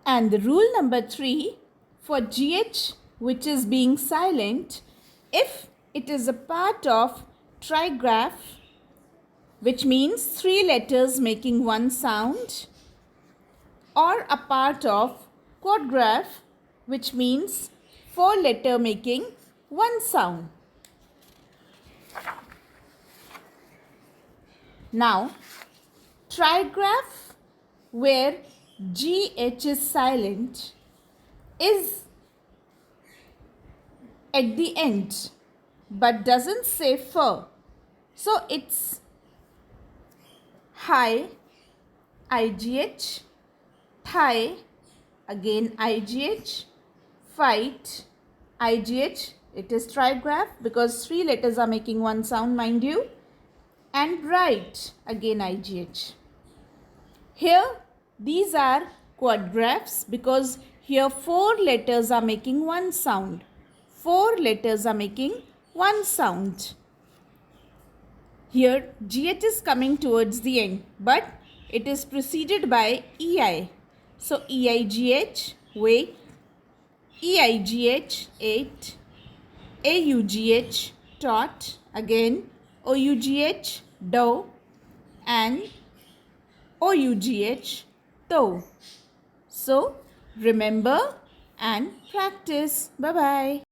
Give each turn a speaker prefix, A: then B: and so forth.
A: And the rule number 3 for GH, which is being silent, if it is a part of trigraph, which means 3 letters making one sound, or a part of quadgraph, which means 4 letter making one sound. Now, trigraph where GH is silent is at the end but doesn't say fur. So it's high, IGH, thigh, again IGH, fight, IGH. It is trigraph because 3 letters are making one sound, mind you. And right, again IGH. Here, these are quadgraphs because here 4 letters are making one sound. 4 letters are making one sound. Here, GH is coming towards the end, but it is preceded by EI. So, EIGH, wait, EIGH, 8, AUGH, tot, again, OUGH, dough, and OUGH, toe. So, remember and practice. Bye-bye.